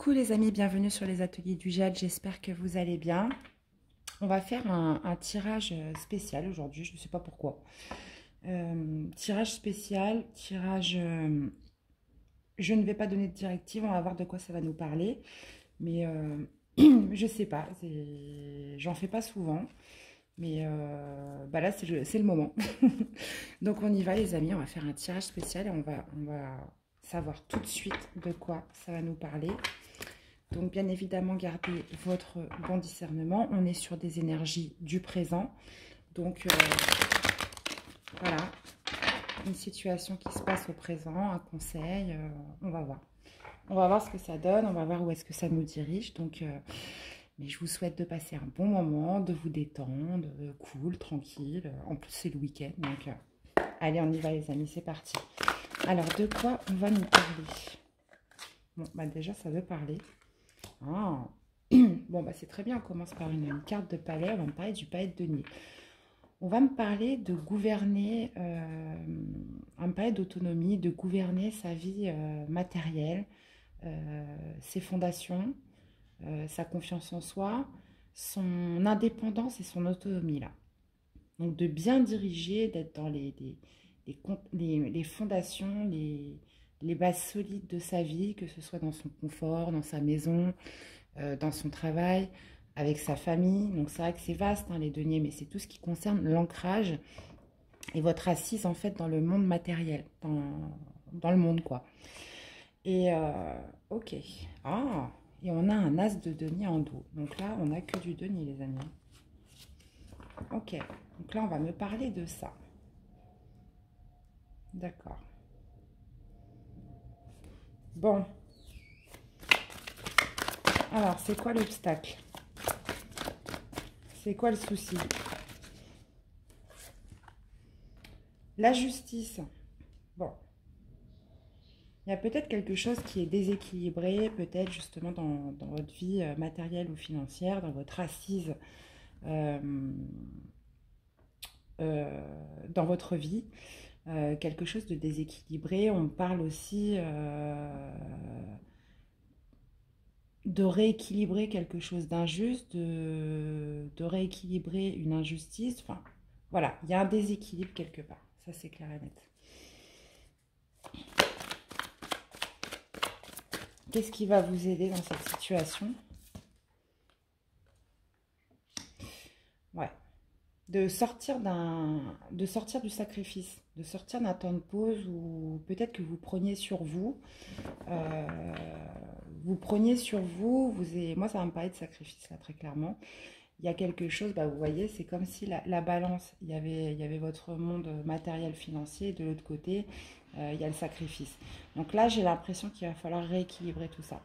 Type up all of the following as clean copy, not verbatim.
Coucou les amis, bienvenue sur les ateliers du Jade, j'espère que vous allez bien. On va faire un tirage spécial aujourd'hui, je ne sais pas pourquoi. Tirage spécial, je ne vais pas donner de directive, on va voir de quoi ça va nous parler. Mais je ne sais pas, j'en fais pas souvent. Mais bah là, c'est le moment. Donc on y va les amis, on va faire un tirage spécial et on va savoir tout de suite de quoi ça va nous parler. Donc bien évidemment, gardez votre bon discernement. On est sur des énergies du présent. Donc voilà, une situation qui se passe au présent, un conseil, on va voir. On va voir ce que ça donne, on va voir où est-ce que ça nous dirige. Donc, mais je vous souhaite de passer un bon moment, de vous détendre, cool, tranquille. En plus, c'est le week-end, donc allez, on y va les amis, c'est parti. Alors, de quoi on va nous parler? Bon, bah déjà, ça veut parler. Ah. Bon, bah c'est très bien, on commence par une carte de palais, on va me parler du palais de denier. On va me parler de gouverner, on va me parler d'autonomie, de gouverner sa vie matérielle, ses fondations, sa confiance en soi, son indépendance et son autonomie là. Donc de bien diriger, d'être dans les fondations, les bases solides de sa vie, que ce soit dans son confort, dans sa maison, dans son travail, avec sa famille. Donc c'est vrai que c'est vaste hein, les deniers, mais c'est tout ce qui concerne l'ancrage et votre assise en fait dans le monde matériel, dans le monde quoi. Et ok. Ah, et on a un as de denier en dos. Donc là, on n'a que du denier les amis. Ok, donc là on va me parler de ça. D'accord. Bon. Alors, c'est quoi l'obstacle? C'est quoi le souci? La justice. Bon. Il y a peut-être quelque chose qui est déséquilibré, peut-être justement dans votre vie matérielle ou financière, dans votre assise, dans votre vie. Quelque chose de déséquilibré. On parle aussi de rééquilibrer quelque chose d'injuste, de rééquilibrer une injustice. Enfin, voilà, il y a un déséquilibre quelque part. Ça, c'est clair et net. Qu'est-ce qui va vous aider dans cette situation? Ouais. De sortir du sacrifice, de sortir d'un temps de pause où peut-être que vous preniez sur vous. Moi ça va me parler de sacrifice là très clairement. Il y a quelque chose, bah, vous voyez, c'est comme si la balance, il y avait votre monde matériel financier, et de l'autre côté, il y a le sacrifice. Donc là, j'ai l'impression qu'il va falloir rééquilibrer tout ça.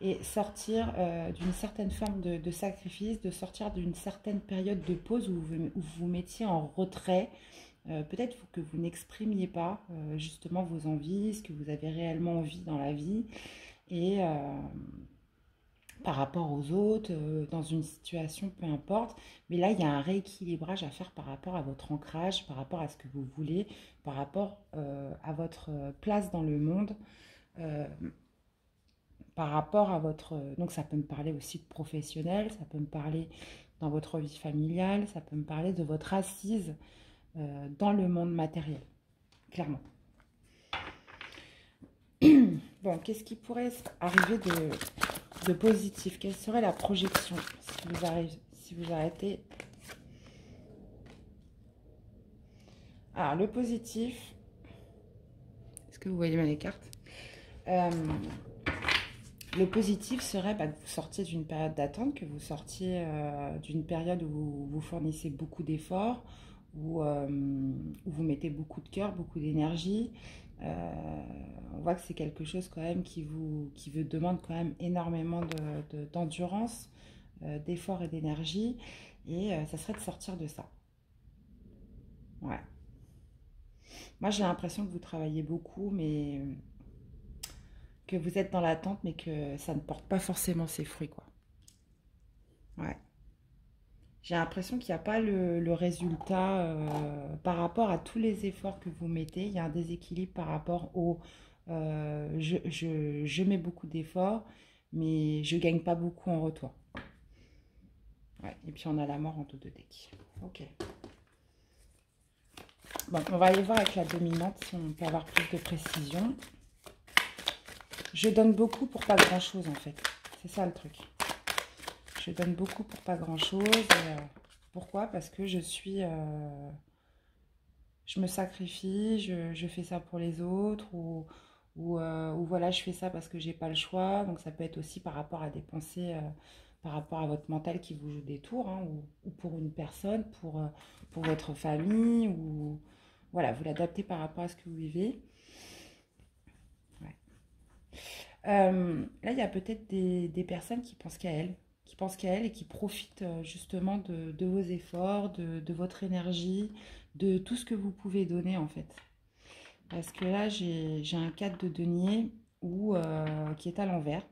Et sortir d'une certaine forme de sacrifice, de sortir d'une certaine période de pause où vous vous mettiez en retrait. Peut-être que vous n'exprimiez pas justement vos envies, ce que vous avez réellement envie dans la vie. Et par rapport aux autres, dans une situation, peu importe. Mais là, il y a un rééquilibrage à faire par rapport à votre ancrage, par rapport à ce que vous voulez, par rapport à votre place dans le monde, par rapport à votre... Donc, ça peut me parler aussi de professionnel, ça peut me parler dans votre vie familiale, ça peut me parler de votre assise dans le monde matériel, clairement. Bon, qu'est-ce qui pourrait arriver de positif? Quelle serait la projection si vous arrêtez? Alors, le positif, est-ce que vous voyez bien les cartes? Le positif serait que vous sortiez d'une période d'attente, que vous sortiez d'une période où vous fournissez beaucoup d'efforts, où vous mettez beaucoup de cœur, beaucoup d'énergie. On voit que c'est quelque chose quand même qui vous demande quand même énormément d'endurance, d'effort et d'énergie. Et ça serait de sortir de ça. Ouais. Moi, j'ai l'impression que vous travaillez beaucoup, mais que vous êtes dans l'attente, mais que ça ne porte pas forcément ses fruits, quoi. Ouais. J'ai l'impression qu'il n'y a pas le résultat par rapport à tous les efforts que vous mettez. Il y a un déséquilibre par rapport au je mets beaucoup d'efforts, mais je gagne pas beaucoup en retour. Ouais, et puis on a la mort en dos de deck. Ok. Bon, on va aller voir avec la dominante si on peut avoir plus de précision. Je donne beaucoup pour pas grand-chose en fait. C'est ça le truc. Je donne beaucoup pour pas grand-chose. Pourquoi? Parce que je suis... je me sacrifie, je fais ça pour les autres ou voilà, je fais ça parce que j'ai pas le choix. Donc ça peut être aussi par rapport à des pensées, par rapport à votre mental qui vous joue des tours, hein, ou pour une personne, pour votre famille, ou voilà, vous l'adaptez par rapport à ce que vous vivez. Ouais. Là, il y a peut-être des personnes qui pensent qu'à elles, et qui profitent justement de vos efforts, de votre énergie, de tout ce que vous pouvez donner en fait. Parce que là, j'ai un 4 de denier qui est à l'envers.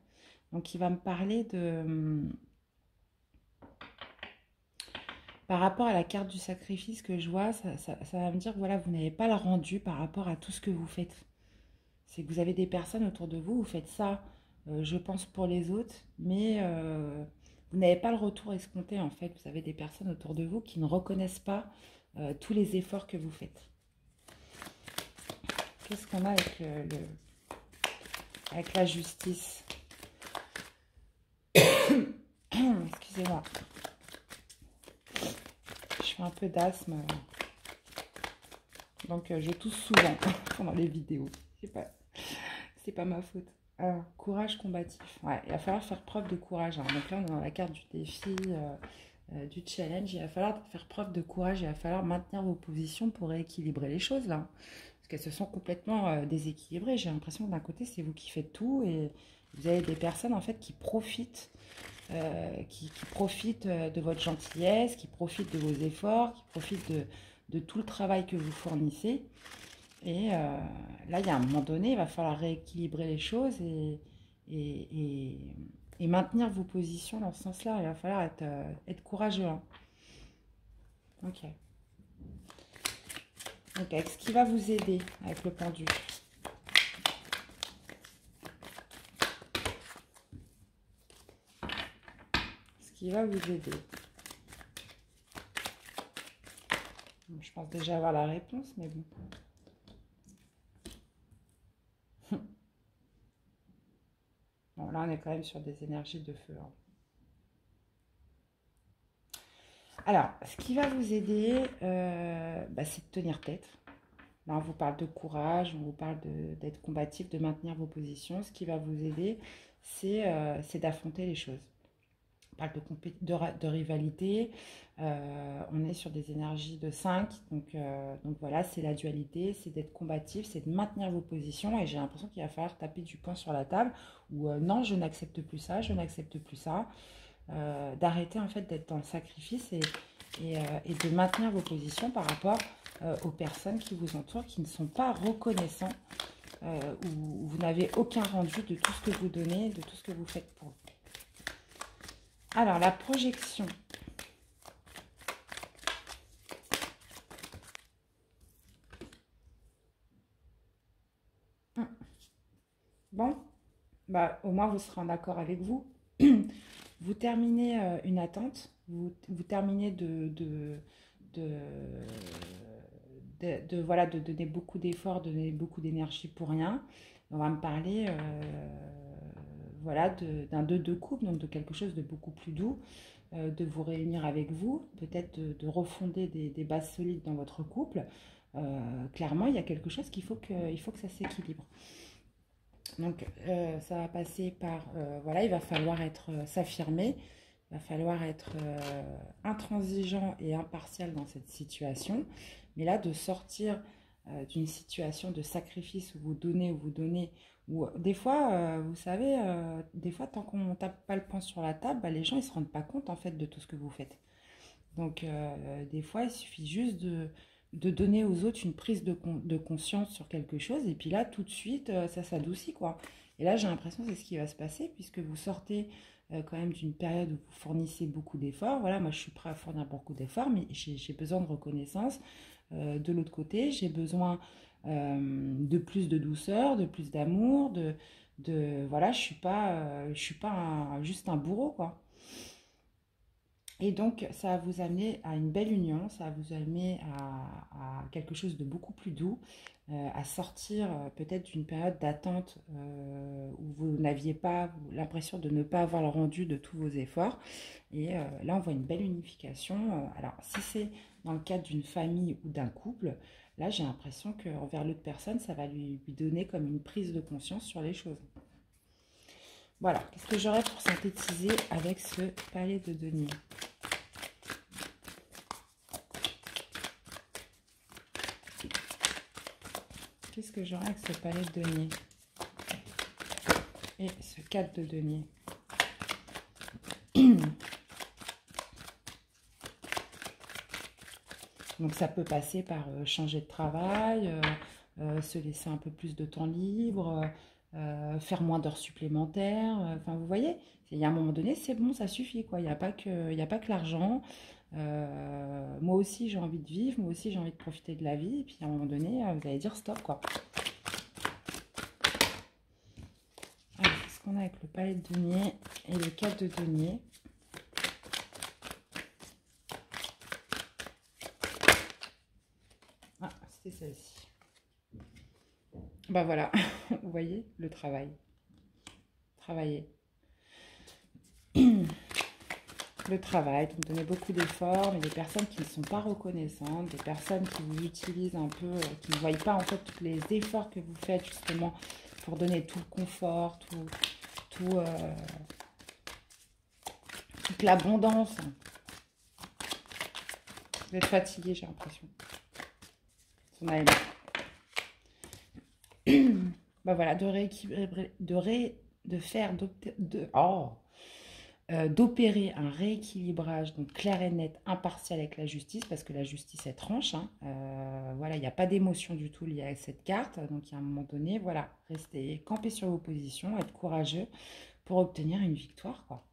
Donc, il va me parler par rapport à la carte du sacrifice que je vois, ça va me dire que voilà, vous n'avez pas le rendu par rapport à tout ce que vous faites. C'est que vous avez des personnes autour de vous, vous faites ça, je pense, pour les autres, mais vous n'avez pas le retour escompté en fait. Vous avez des personnes autour de vous qui ne reconnaissent pas tous les efforts que vous faites. Qu'est-ce qu'on a avec, avec la justice? Excusez-moi. Je fais un peu d'asthme. Donc je tousse souvent pendant les vidéos. C'est pas ma faute. Alors, courage combatif. Ouais, il va falloir faire preuve de courage, hein. Donc là, on est dans la carte du défi, du challenge. Il va falloir faire preuve de courage. Il va falloir maintenir vos positions pour rééquilibrer les choses, là. Parce qu'elles se sont complètement déséquilibrées. J'ai l'impression que d'un côté, c'est vous qui faites tout. Et vous avez des personnes, en fait, qui profitent. Qui profitent de votre gentillesse, qui profitent de vos efforts, qui profitent de tout le travail que vous fournissez. Et là, il y a un moment donné, il va falloir rééquilibrer les choses et maintenir vos positions dans ce sens-là. Il va falloir être courageux, hein. Ok. Ok, ce qui va vous aider avec le pendu. Ce qui va vous aider. Je pense déjà avoir la réponse, mais bon. Bon, là, on est quand même sur des énergies de feu, hein. Alors, ce qui va vous aider, c'est de tenir tête. Là, on vous parle de courage, on vous parle d'être combatif, de maintenir vos positions. Ce qui va vous aider, c'est d'affronter les choses. On parle de rivalité. On est sur des énergies de 5. Donc voilà, c'est la dualité, c'est d'être combatif, c'est de maintenir vos positions. Et j'ai l'impression qu'il va falloir taper du poing sur la table. Ou non, je n'accepte plus ça, je n'accepte plus ça. D'arrêter en fait d'être dans le sacrifice et de maintenir vos positions par rapport aux personnes qui vous entourent, qui ne sont pas reconnaissants, où vous n'avez aucun rendu de tout ce que vous donnez, de tout ce que vous faites pour vous. Alors, la projection. Bon, bah, au moins vous serez en accord avec vous. Vous terminez une attente, vous terminez voilà, de donner beaucoup d'efforts, de donner beaucoup d'énergie pour rien. On va me parler voilà, d'un 2 de couple, donc de quelque chose de beaucoup plus doux, de vous réunir avec vous, peut-être de refonder des bases solides dans votre couple. Clairement, il y a quelque chose qu'il faut que ça s'équilibre. Donc, ça va passer par, voilà, il va falloir s'affirmer, il va falloir être intransigeant et impartial dans cette situation. Mais là, de sortir d'une situation de sacrifice où vous donnez, ou des fois, vous savez, des fois, tant qu'on ne tape pas le poing sur la table, bah, les gens, ils ne se rendent pas compte, en fait, de tout ce que vous faites. Donc, des fois, il suffit juste de donner aux autres une prise de conscience sur quelque chose. Et puis là, tout de suite, ça s'adoucit, quoi. Et là, j'ai l'impression que c'est ce qui va se passer, puisque vous sortez quand même d'une période où vous fournissez beaucoup d'efforts. Voilà, moi, je suis prêt à fournir beaucoup d'efforts, mais j'ai besoin de reconnaissance. De l'autre côté, j'ai besoin de plus de douceur, de plus d'amour, voilà, je suis pas juste un bourreau, quoi. Et donc, ça va vous amener à une belle union, ça va vous amener à quelque chose de beaucoup plus doux, à sortir peut-être d'une période d'attente où vous n'aviez pas l'impression de ne pas avoir le rendu de tous vos efforts. Et là, on voit une belle unification. Alors, si c'est dans le cadre d'une famille ou d'un couple, là, j'ai l'impression qu'envers l'autre personne, ça va lui donner comme une prise de conscience sur les choses. Voilà, qu'est-ce que j'aurais pour synthétiser avec ce palais de denier? Qu'est-ce que j'aurai avec ce palais de denier et ce 4 de denier? Donc ça peut passer par changer de travail, se laisser un peu plus de temps libre, faire moins d'heures supplémentaires. Enfin, vous voyez, il y a un moment donné, c'est bon, ça suffit, quoi. Il n'y a pas que l'argent. Moi aussi, j'ai envie de vivre, moi aussi, j'ai envie de profiter de la vie. Et puis, à un moment donné, vous allez dire stop, quoi. Alors, qu'est-ce qu'on a avec le palais de denier et le 4 de denier? Ah, c'était celle-ci. Bah voilà, vous voyez, le travail. Travailler. Le travail, vous donnez beaucoup d'efforts, mais des personnes qui ne sont pas reconnaissantes, des personnes qui vous utilisent un peu, qui ne voient pas en fait tous les efforts que vous faites justement pour donner tout le confort, tout, toute l'abondance. Vous êtes fatigué, j'ai l'impression. Bah voilà, de rééquilibrer, d'opérer un rééquilibrage donc clair et net, impartial avec la justice, parce que la justice est tranche. Hein. Voilà, il n'y a pas d'émotion du tout liée à cette carte. Donc, à un moment donné, voilà, restez campés sur vos positions, être courageux pour obtenir une victoire, quoi.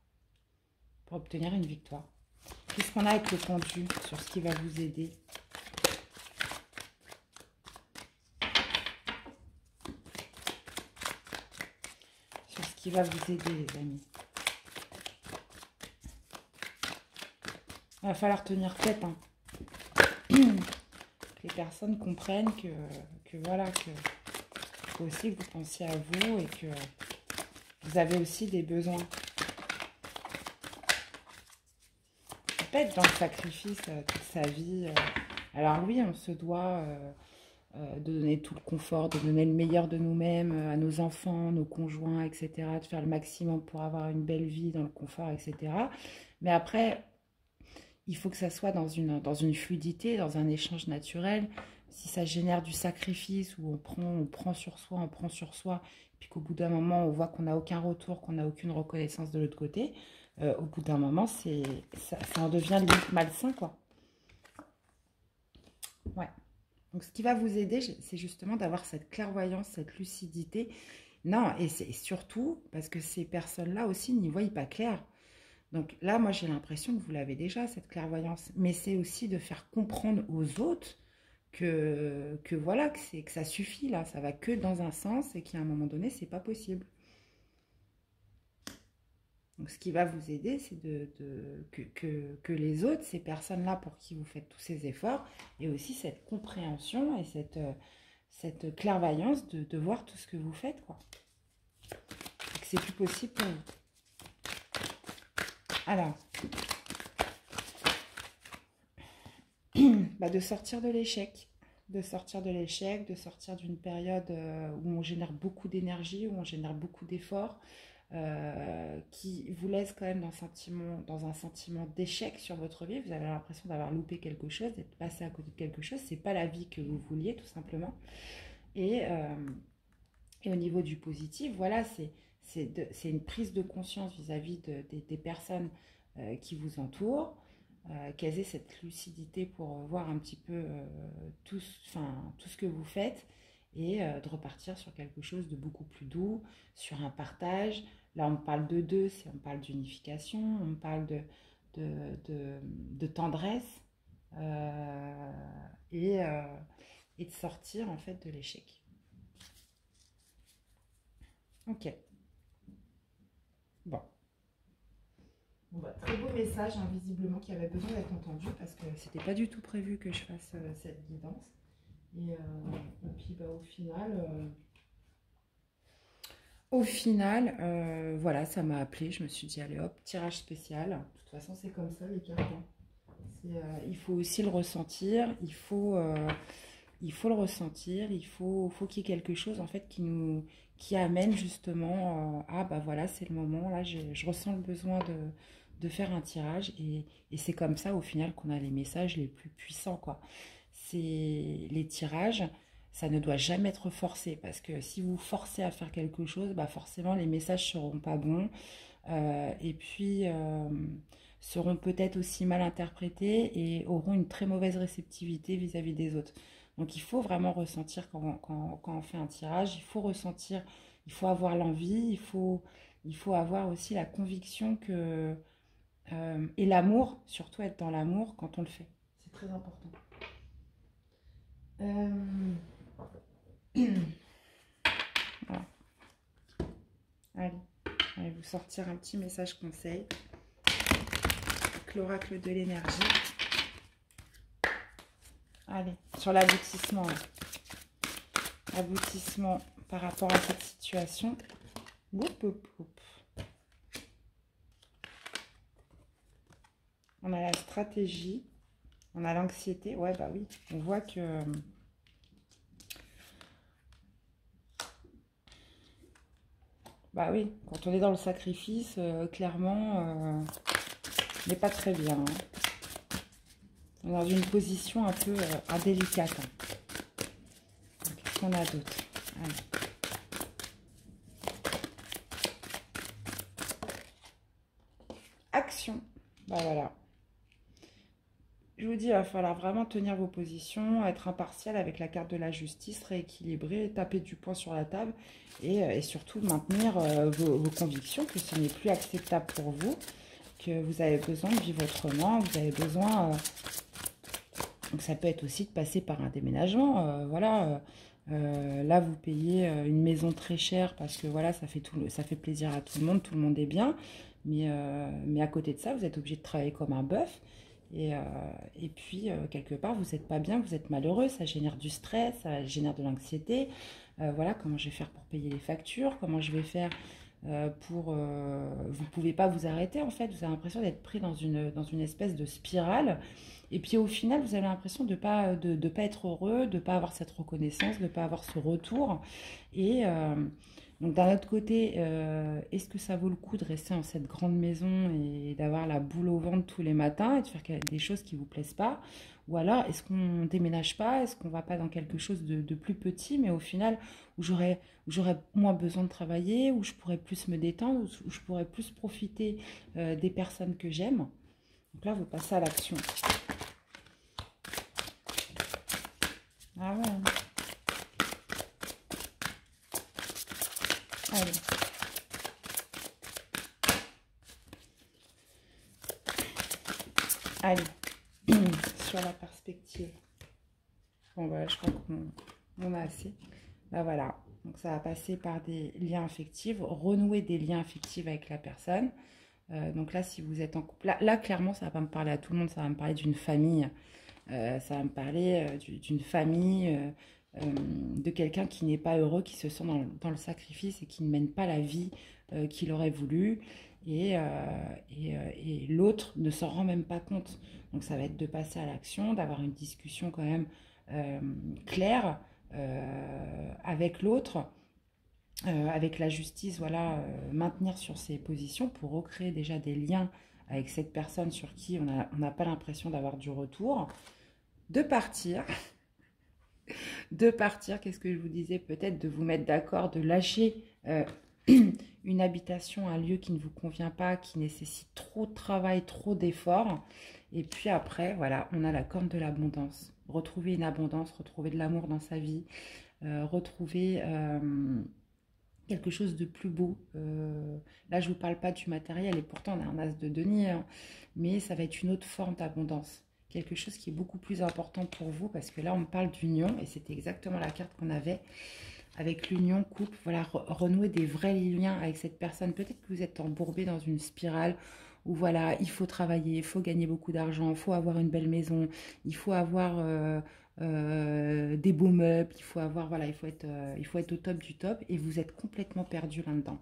Pour obtenir une victoire. Qu'est-ce qu'on a avec le pendu sur ce qui va vous aider? Sur ce qui va vous aider, les amis. Il va falloir tenir tête, hein. Que les personnes comprennent que voilà, que faut aussi que vous pensiez à vous et que vous avez aussi des besoins. On peut être dans le sacrifice toute sa vie. Alors oui, on se doit de donner tout le confort, de donner le meilleur de nous-mêmes à nos enfants, nos conjoints, etc. De faire le maximum pour avoir une belle vie dans le confort, etc. Mais après, il faut que ça soit dans une fluidité, dans un échange naturel. Si ça génère du sacrifice, où on prend sur soi, puis qu'au bout d'un moment, on voit qu'on n'a aucun retour, qu'on n'a aucune reconnaissance de l'autre côté, au bout d'un moment, ça en devient limite malsain, quoi. Ouais. Donc, ce qui va vous aider, c'est justement d'avoir cette clairvoyance, cette lucidité. Non, et c'est surtout parce que ces personnes-là aussi n'y voient pas clair. Donc là, moi, j'ai l'impression que vous l'avez déjà, cette clairvoyance. Mais c'est aussi de faire comprendre aux autres que voilà, que ça suffit, là. Ça va que dans un sens et qu'à un moment donné, c'est pas possible. Donc, ce qui va vous aider, c'est que les autres, ces personnes-là pour qui vous faites tous ces efforts, aient aussi cette compréhension et cette clairvoyance de voir tout ce que vous faites, quoi. Et que c'est plus possible pour vous. Alors, bah de sortir de l'échec. De sortir de l'échec, de sortir d'une période où on génère beaucoup d'énergie, où on génère beaucoup d'efforts, qui vous laisse quand même dans un sentiment d'échec sur votre vie. Vous avez l'impression d'avoir loupé quelque chose, d'être passé à côté de quelque chose. C'est pas la vie que vous vouliez, tout simplement. Et, au niveau du positif, voilà, c'est une prise de conscience vis-à-vis des personnes qui vous entourent, qu'elles aient cette lucidité pour voir un petit peu tout ce que vous faites et de repartir sur quelque chose de beaucoup plus doux, sur un partage. Là, on parle de deux, on parle d'unification, on parle de tendresse et, et de sortir en fait de l'échec. Ok. Bon. Bon bah, très beau message, hein, visiblement, qui avait besoin d'être entendu parce que c'était pas du tout prévu que je fasse cette guidance. Et puis bah, voilà, ça m'a appelé. Je me suis dit, allez hop, tirage spécial. De toute façon, c'est comme ça les cartes, hein. Il faut aussi le ressentir. Il faut le ressentir. Faut qu'il y ait quelque chose en fait qui amène justement ah bah voilà, c'est le moment. Là, je ressens le besoin de faire un tirage et c'est comme ça au final qu'on a les messages les plus puissants, quoi. C'est les tirages, ça ne doit jamais être forcé parce que si vous forcez à faire quelque chose, bah forcément les messages seront pas bons et puis seront peut-être aussi mal interprétés et auront une très mauvaise réceptivité vis-à-vis des autres. Donc il faut vraiment ressentir quand on fait un tirage, il faut ressentir, il faut avoir l'envie, il faut avoir aussi la conviction que et l'amour, surtout être dans l'amour quand on le fait. C'est très important. Euh, voilà. Allez, allez vous sortir un petit message conseil. Avec l'oracle de l'énergie. Allez, sur l'aboutissement. Aboutissement par rapport à cette situation. Oup, oup, oup. On a la stratégie. On a l'anxiété. Ouais, bah oui. On voit que... Bah oui, quand on est dans le sacrifice, clairement, on n'est pas très bien, hein. On est dans une position un peu indélicate, hein. Qu'est-ce qu'on a d'autre? Allez. Action. Bah voilà. Je vous dis, il va falloir vraiment tenir vos positions, être impartial avec la carte de la justice, rééquilibrer, taper du poing sur la table et surtout maintenir vos convictions, que ce n'est plus acceptable pour vous, que vous avez besoin de vivre autrement, vous avez besoin... donc ça peut être aussi de passer par un déménagement, voilà. Là, vous payez une maison très chère parce que voilà, ça fait plaisir à tout le monde est bien. Mais à côté de ça, vous êtes obligé de travailler comme un bœuf. Et puis, quelque part, vous n'êtes pas bien, vous êtes malheureux, ça génère du stress, ça génère de l'anxiété. Voilà, comment je vais faire pour payer les factures, comment je vais faire pour... vous ne pouvez pas vous arrêter, en fait. Vous avez l'impression d'être pris dans une espèce de spirale. Et puis, au final, vous avez l'impression de pas être heureux, de ne pas avoir cette reconnaissance, de ne pas avoir ce retour. Et... donc d'un autre côté, est-ce que ça vaut le coup de rester dans cette grande maison et d'avoir la boule au ventre tous les matins et de faire des choses qui ne vous plaisent pas? Ou alors, est-ce qu'on ne déménage pas? Est-ce qu'on ne va pas dans quelque chose de plus petit, mais au final, où j'aurais moins besoin de travailler, où je pourrais plus me détendre, où je pourrais plus profiter des personnes que j'aime? Donc là, vous passez à l'action. Ah ouais. Allez. Allez, sur la perspective. Bon, voilà, je crois qu'on a assez. Bah voilà, donc ça va passer par des liens affectifs, renouer des liens affectifs avec la personne. Donc là, si vous êtes en couple, là clairement, ça va pas me parler à tout le monde, ça va me parler d'une famille. Ça va me parler d'une famille, de quelqu'un qui n'est pas heureux, qui se sent dans le sacrifice et qui ne mène pas la vie qu'il aurait voulu. Et l'autre ne s'en rend même pas compte. Donc ça va être de passer à l'action, d'avoir une discussion quand même claire avec l'autre, avec la justice, voilà, maintenir sur ses positions pour recréer déjà des liens avec cette personne sur qui on n'a pas l'impression d'avoir du retour, de partir, qu'est-ce que je vous disais, peut-être de vous mettre d'accord, de lâcher une habitation, un lieu qui ne vous convient pas, qui nécessite trop de travail, trop d'efforts. Et puis après, voilà, on a la corne de l'abondance. Retrouver une abondance, retrouver de l'amour dans sa vie, retrouver quelque chose de plus beau. Là, je ne vous parle pas du matériel, et pourtant on a un as de denier, hein, mais ça va être une autre forme d'abondance. Quelque chose qui est beaucoup plus important pour vous, parce que là, on me parle d'union, et c'était exactement la carte qu'on avait. avec l'union couple, voilà, renouer des vrais liens avec cette personne. Peut-être que vous êtes embourbé dans une spirale où voilà, il faut travailler, il faut gagner beaucoup d'argent, il faut avoir une belle maison, il faut avoir des beaux meubles, il faut avoir, voilà, il faut être au top du top et vous êtes complètement perdu là-dedans.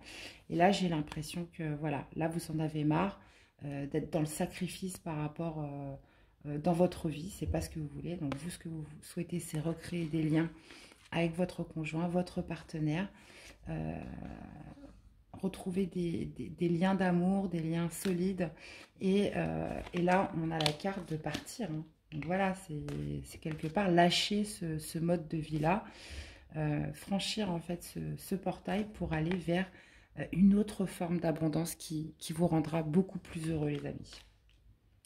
Et là, j'ai l'impression que voilà, là, vous en avez marre d'être dans le sacrifice par rapport dans votre vie, c'est pas ce que vous voulez. Donc vous, ce que vous souhaitez, c'est recréer des liens avec votre conjoint, votre partenaire, euh, retrouver des liens d'amour, des liens solides. Et là, on a la carte de partir, hein. Donc voilà, c'est quelque part lâcher ce mode de vie-là, franchir en fait ce portail pour aller vers une autre forme d'abondance qui vous rendra beaucoup plus heureux, les amis.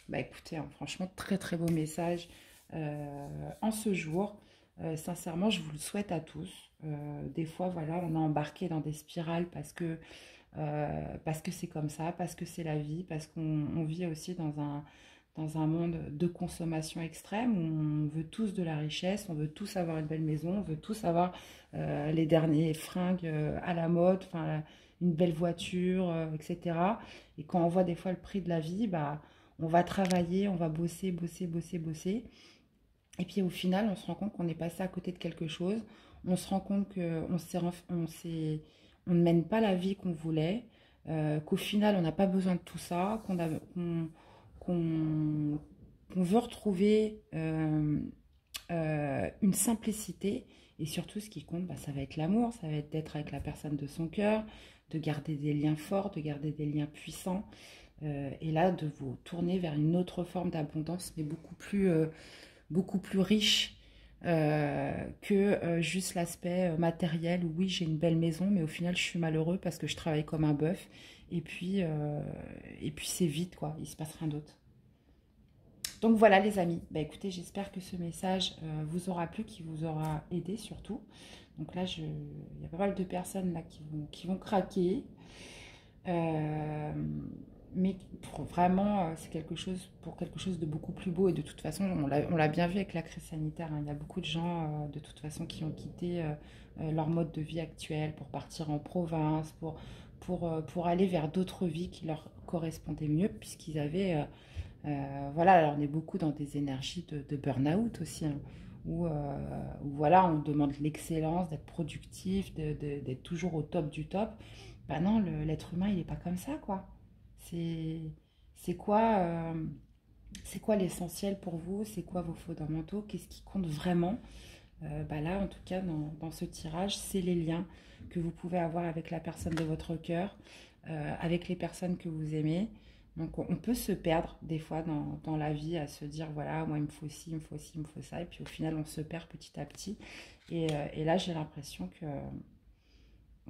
Bah écoutez, hein, franchement, très très beau message en ce jour. Sincèrement, je vous le souhaite à tous. Des fois, voilà, on est embarqué dans des spirales parce que c'est comme ça, parce que c'est la vie, parce qu'on vit aussi dans un monde de consommation extrême où on veut tous de la richesse, on veut tous avoir une belle maison, on veut tous avoir les derniers fringues à la mode, enfin, une belle voiture, etc. Et quand on voit des fois le prix de la vie, bah, on va travailler, on va bosser, bosser, bosser, bosser. Et puis au final, on se rend compte qu'on est passé à côté de quelque chose. On se rend compte on ne mène pas la vie qu'on voulait, qu'au final, on n'a pas besoin de tout ça, qu'on veut retrouver une simplicité. Et surtout, ce qui compte, bah, ça va être l'amour, ça va être d'être avec la personne de son cœur, de garder des liens forts, de garder des liens puissants. Et là, de vous tourner vers une autre forme d'abondance, mais beaucoup plus riche que juste l'aspect matériel. Oui, j'ai une belle maison, mais au final, je suis malheureux parce que je travaille comme un bœuf. Et puis c'est vite, quoi. Il se passe rien d'autre. Donc voilà, les amis. Bah, écoutez, j'espère que ce message vous aura plu, qui vous aura aidé surtout. Donc là, il y a pas mal de personnes là qui vont craquer. Mais vraiment, c'est quelque chose de beaucoup plus beau. Et de toute façon, on l'a bien vu avec la crise sanitaire, hein. Il y a beaucoup de gens, de toute façon, qui ont quitté leur mode de vie actuel pour partir en province, pour aller vers d'autres vies qui leur correspondaient mieux, puisqu'ils avaient... voilà, alors on est beaucoup dans des énergies de burn-out aussi, hein, où voilà, on demande l'excellence, d'être productif, d'être toujours au top du top. Bah non, l'être humain, il n'est pas comme ça, quoi. C'est c'est quoi, euh, c'est quoi l'essentiel pour vous? C'est quoi vos fondamentaux? Qu'est-ce qui compte vraiment? Bah là, en tout cas, dans ce tirage, c'est les liens que vous pouvez avoir avec la personne de votre cœur, avec les personnes que vous aimez. Donc, on peut se perdre des fois dans la vie à se dire, voilà, moi, il me faut ci, il me faut ci, il me faut ça. Et puis, au final, on se perd petit à petit. Et là, j'ai l'impression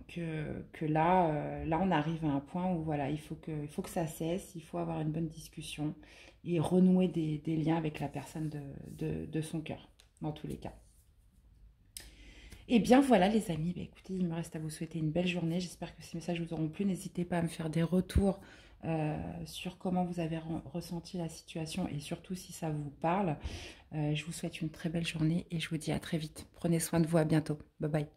que là, là, on arrive à un point où voilà, il faut que ça cesse, il faut avoir une bonne discussion et renouer des liens avec la personne de son cœur, dans tous les cas. Et bien voilà les amis, bah, écoutez, il me reste à vous souhaiter une belle journée. J'espère que ces messages vous auront plu. N'hésitez pas à me faire des retours sur comment vous avez ressenti la situation et surtout si ça vous parle. Je vous souhaite une très belle journée et je vous dis à très vite. Prenez soin de vous, à bientôt. Bye bye.